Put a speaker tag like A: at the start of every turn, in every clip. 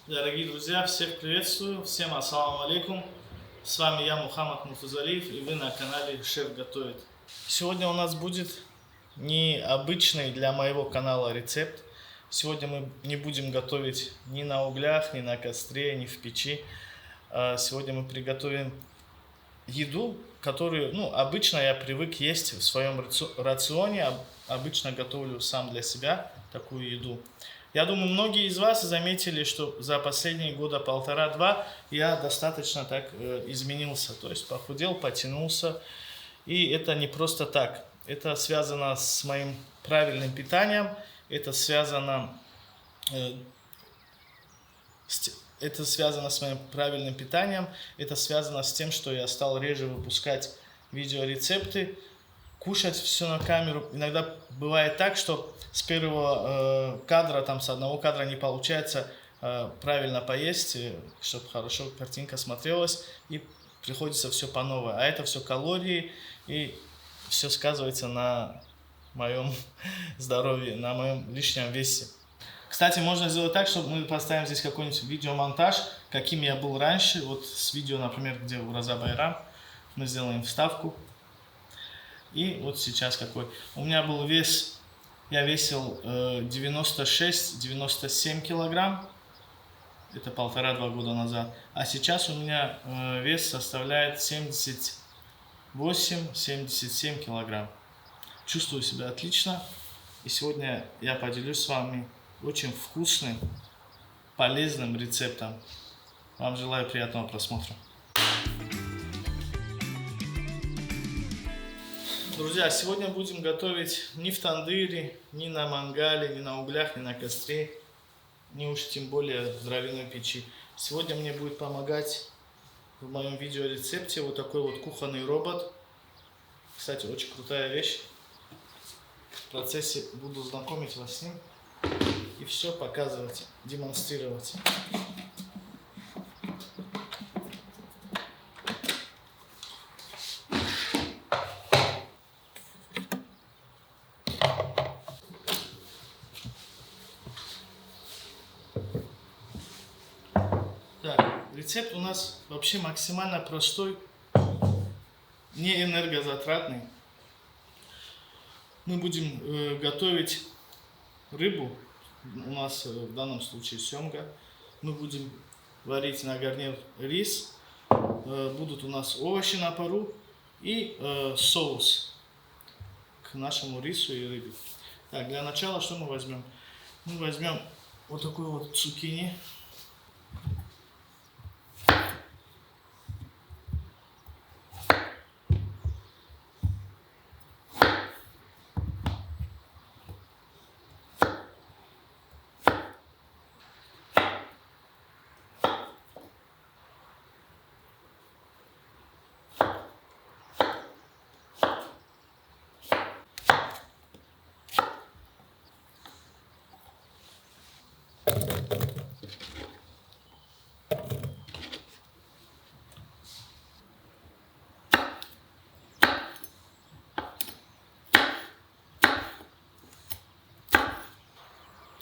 A: Дорогие друзья, всех приветствую, всем ассаламу алейкум. С вами я, Мухаммад Мутазалиев, и вы на канале Шеф Готовит. Сегодня у нас будет необычный для моего канала рецепт. Сегодня мы не будем готовить ни на углях, ни на костре, ни в печи. Сегодня мы приготовим еду, которую, обычно я привык есть в своем рационе. Обычно готовлю сам для себя такую еду. Я думаю, многие из вас заметили, что за последние года полтора-два я достаточно так изменился. То есть похудел, потянулся. И это не просто так. Это связано с моим правильным питанием. Это связано с моим правильным питанием. Это связано с тем, что я стал реже выпускать видеорецепты, кушать все на камеру. Иногда бывает так, что с первого кадра, с одного кадра не получается правильно поесть, чтобы хорошо картинка смотрелась, и приходится все по новой. А это все калории, и все сказывается на моем здоровье, на моем лишнем весе. Кстати, можно сделать так, чтобы мы поставим здесь какой-нибудь видеомонтаж, каким я был раньше. Вот с видео, например, где Ураза Байрам. Мы сделаем вставку. И вот сейчас какой. У меня был вес, я весил 96-97 килограмм. Это 1,5-2 года назад. А сейчас у меня вес составляет 78-77 килограмм. Чувствую себя отлично. И сегодня я поделюсь с вами очень вкусным, полезным рецептом. Вам желаю приятного просмотра. Друзья, сегодня будем готовить не в тандыре, ни на мангале, ни на углях, ни на костре, ни уж тем более в дровяной печи. Сегодня мне будет помогать в моем видеорецепте вот такой вот кухонный робот. Кстати, очень крутая вещь. В процессе буду знакомить вас с ним и все показывать, демонстрировать. Рецепт у нас вообще максимально простой, не энергозатратный. Мы будем готовить рыбу, у нас в данном случае семга. Мы будем варить на гарнир рис, будут у нас овощи на пару и соус к нашему рису и рыбе. Так, для начала что мы возьмем? Мы возьмем вот такую вот цукини.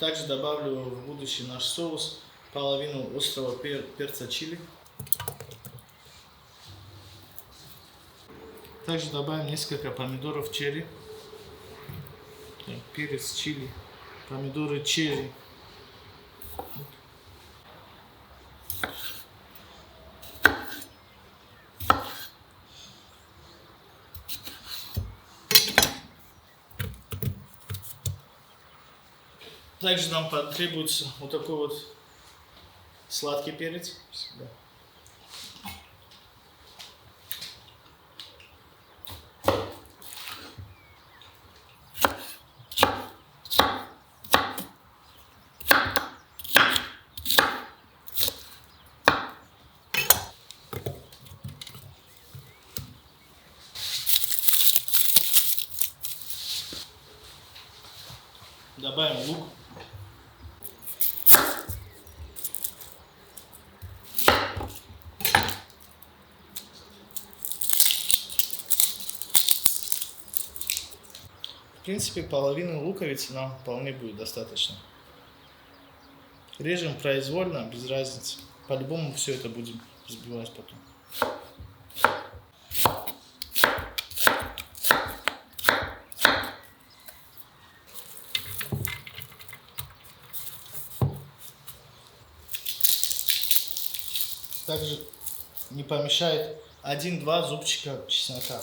A: Также добавлю в будущий наш соус половину острого перца чили. Также добавим несколько помидоров черри. Перец чили, помидоры черри. Также нам потребуется вот такой вот сладкий перец. Добавим лук. В принципе, половины луковицы нам вполне будет достаточно. режем произвольно, без разницы. По-любому все это будем взбивать потом. Также не помешает 1-2 зубчика чеснока.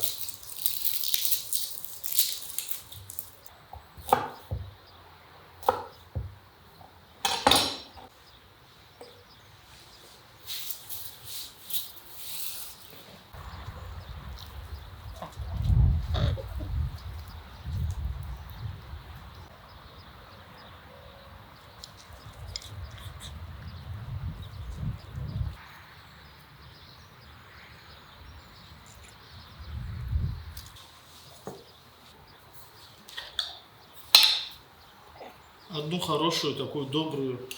A: Одну хорошую такую добрую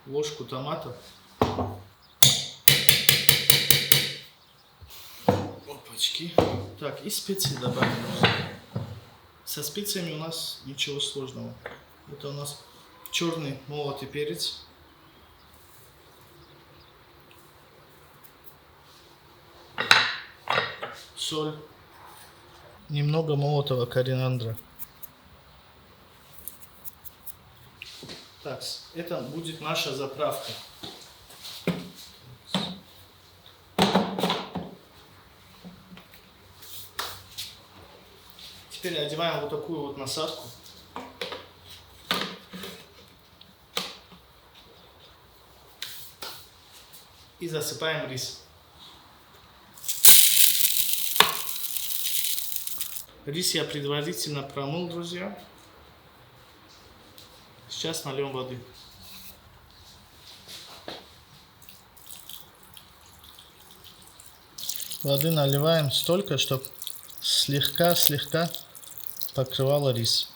A: ложку томата. Опачки. Так, и специи добавим. Со специями у нас ничего сложного. Это у нас черный молотый перец. Соль. Немного молотого кориандра. Так, это будет наша заправка. Теперь одеваем вот такую вот насадку. И засыпаем рис. Рис я предварительно промыл, друзья. Сейчас нальем воды. Воды наливаем столько, чтобы слегка покрывало рис.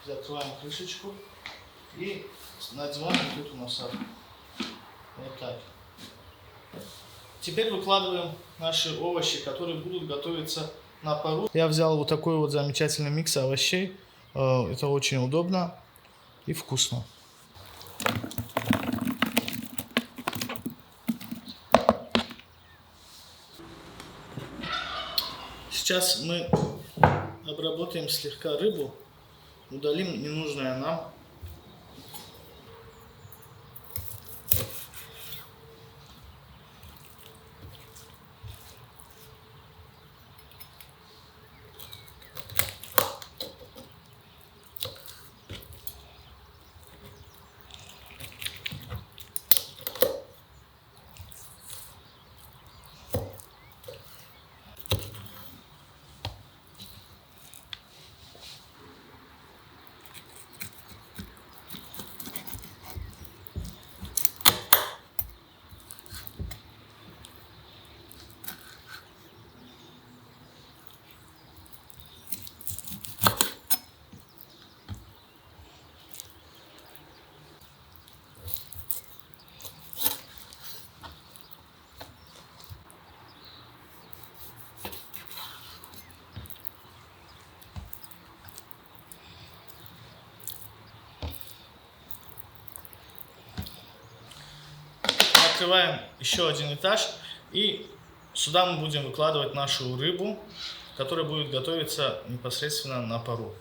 A: Закрываем крышечку и надеваем эту насадку. Вот так. Теперь выкладываем наши овощи, которые будут готовиться на пару. Я взял вот такой вот замечательный микс овощей. Это очень удобно и вкусно. Сейчас мы обработаем слегка рыбу, удалим ненужное нам. Открываем еще один этаж, и сюда мы будем выкладывать нашу рыбу, которая будет готовиться непосредственно на пару.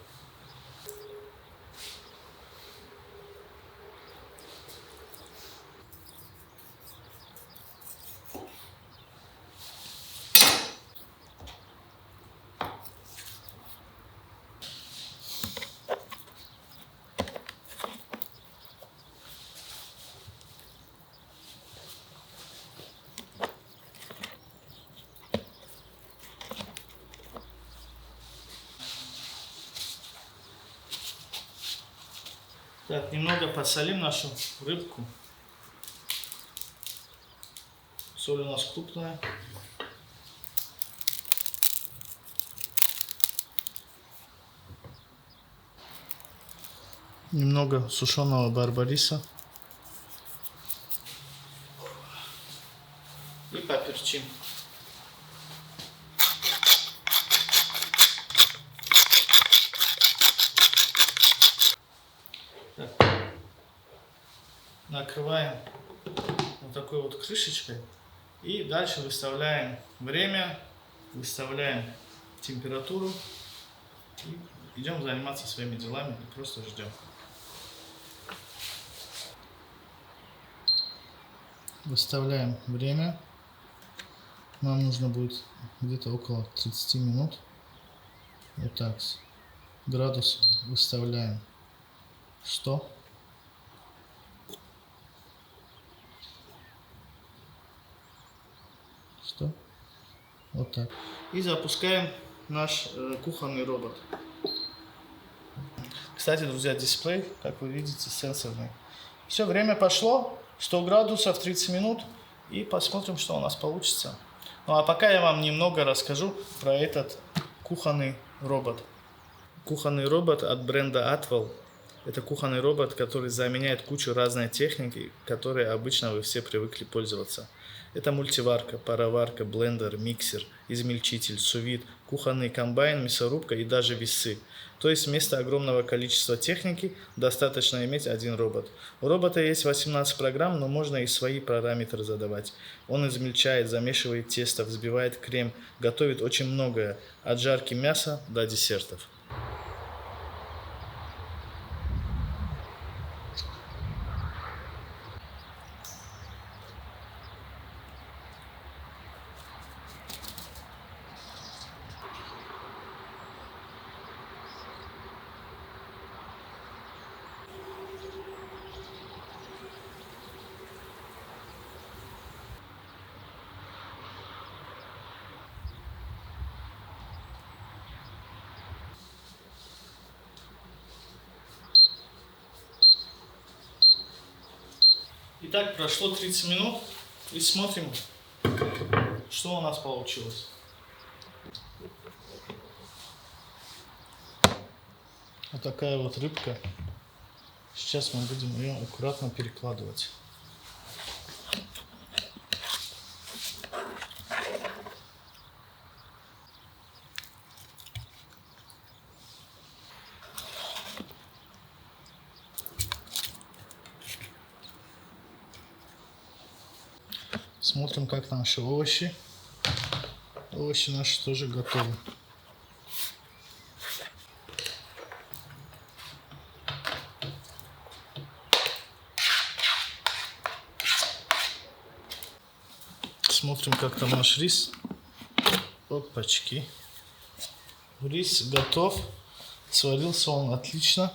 A: Так, немного подсолим нашу рыбку. Соль у нас крупная. Немного сушеного барбариса. И поперчим. накрываем вот такой вот крышечкой. И дальше выставляем время, выставляем температуру. И идем заниматься своими делами и просто ждем. Выставляем время. Нам нужно будет где-то около 30 минут. Вот так. Градус выставляем 100. Вот так. И запускаем наш кухонный робот. Кстати, друзья, дисплей, как вы видите, сенсорный. Все, время пошло. 100 градусов, 30 минут. И посмотрим, что у нас получится. Ну а пока я вам немного расскажу про этот кухонный робот. Кухонный робот от бренда Atwell. Это кухонный робот, который заменяет кучу разной техники, которые обычно вы все привыкли пользоваться. Это мультиварка, пароварка, блендер, миксер, измельчитель, сувид, кухонный комбайн, мясорубка и даже весы. То есть вместо огромного количества техники достаточно иметь один робот. У робота есть 18 программ, но можно и свои параметры задавать. Он измельчает, замешивает тесто, взбивает крем, готовит очень многое, от жарки мяса до десертов. Итак, прошло 30 минут и смотрим, что у нас получилось. Вот такая вот рыбка. Сейчас мы будем ее аккуратно перекладывать. Смотрим, как наши овощи. Овощи наши тоже готовы. Смотрим, как там наш рис. Опачки. Рис готов. Сварился он отлично.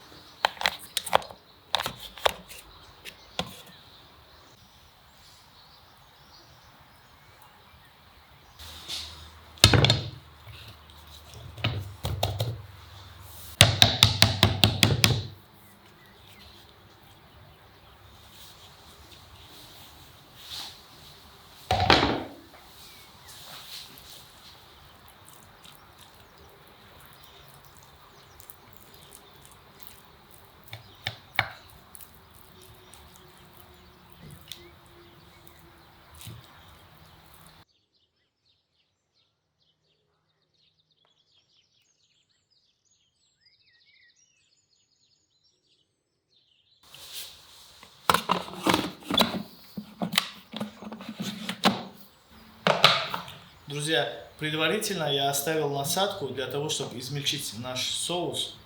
A: Друзья, предварительно я оставил насадку для того, чтобы измельчить наш соус.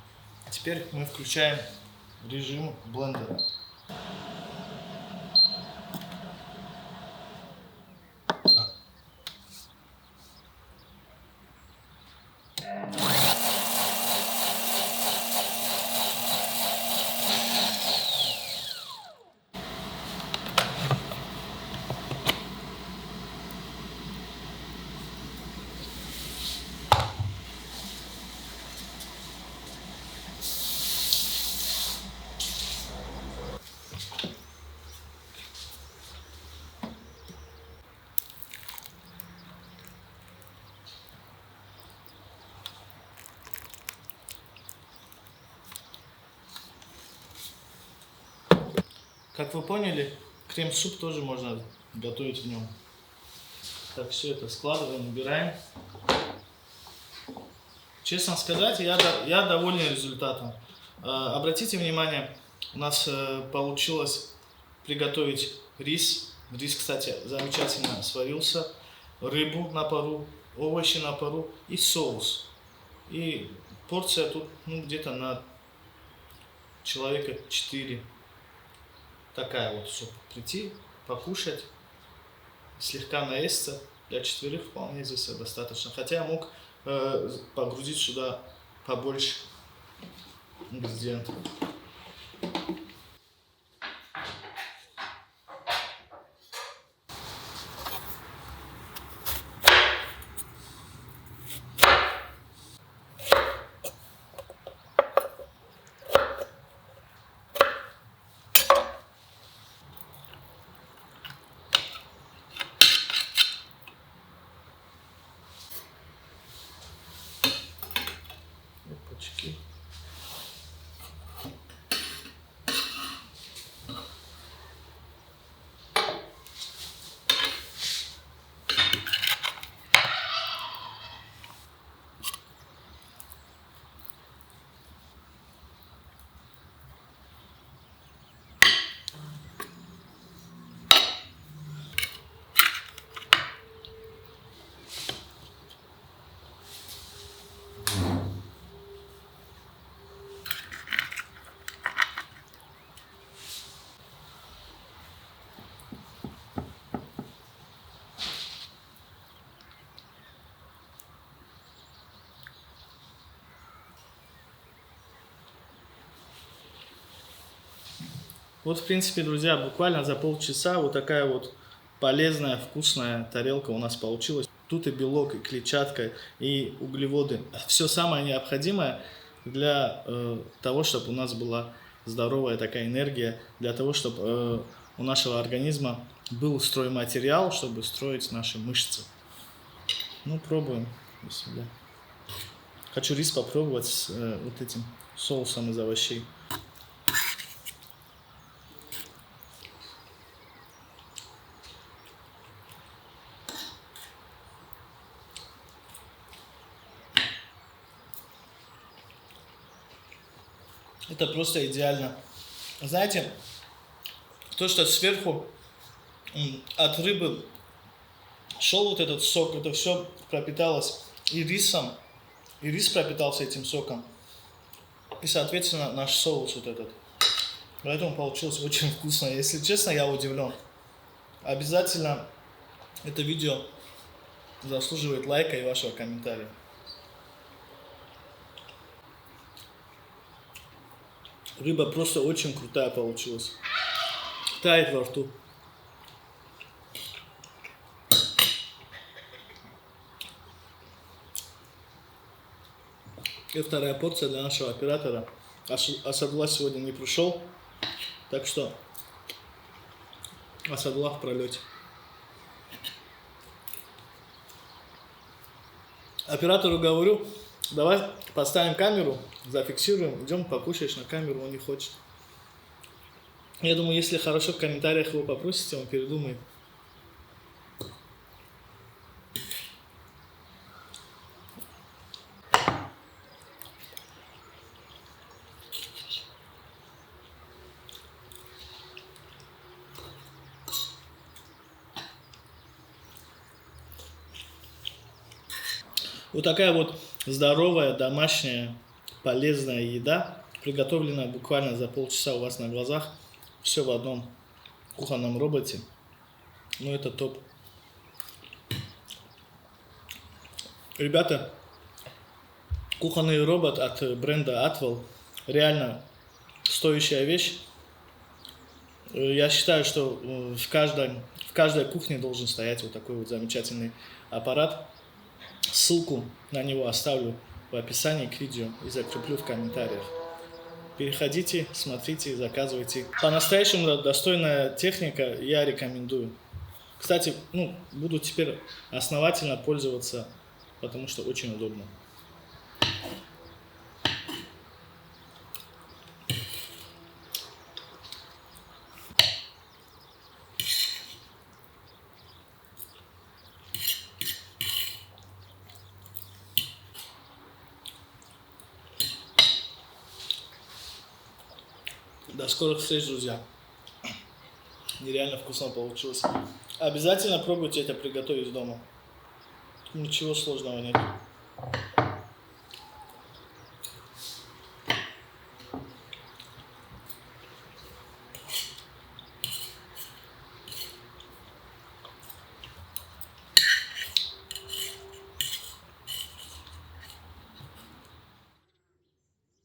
A: Теперь мы включаем режим блендера. Как вы поняли, крем-суп тоже можно готовить в нем. Так, все это складываем, убираем. Честно сказать, я доволен результатом. Обратите внимание, у нас получилось приготовить рис. Рис, кстати, замечательно сварился. Рыбу на пару, овощи на пару и соус. И порция тут где-то на человека 4. Такая вот, чтобы прийти, покушать, слегка наесться. Для 4 вполне здесь достаточно. Хотя я мог погрузить сюда побольше ингредиентов. Опачки. Вот, в принципе, друзья, буквально за полчаса вот такая вот полезная, вкусная тарелка у нас получилась. Тут и белок, и клетчатка, и углеводы. Все самое необходимое для того, чтобы у нас была здоровая такая энергия, для того, чтобы у нашего организма был стройматериал, чтобы строить наши мышцы. Ну, пробуем. Хочу рис попробовать с вот этим соусом из овощей. Это просто идеально. Знаете, то, что сверху от рыбы шел вот этот сок, это все пропиталось и рисом, и рис пропитался этим соком, и, соответственно, наш соус вот этот. Поэтому получилось очень вкусно. Если честно, я удивлен. Обязательно это видео заслуживает лайка и вашего комментария. Рыба просто очень крутая получилась. Тает во рту. И вторая порция для нашего оператора. Асадулlah сегодня не пришел, так что Асадулlah в пролете. Оператору говорю, давай поставим камеру, зафиксируем, идем покушаешь на камеру, он не хочет. Я думаю, если хорошо в комментариях его попросите, он передумает. Вот такая вот здоровая, домашняя, полезная еда, приготовленная буквально за полчаса у вас на глазах. Все в одном кухонном роботе. Ну, это топ. Ребята, кухонный робот от бренда Atwell реально стоящая вещь. Я считаю, что в каждой кухне должен стоять вот такой вот замечательный аппарат. Ссылку на него оставлю в описании к видео и закреплю в комментариях. Переходите, смотрите, заказывайте. По-настоящему достойная техника, я рекомендую. Кстати, буду теперь основательно пользоваться, потому что очень удобно. До скорых встреч, друзья! Нереально вкусно получилось. Обязательно пробуйте это приготовить дома. Ничего сложного нет.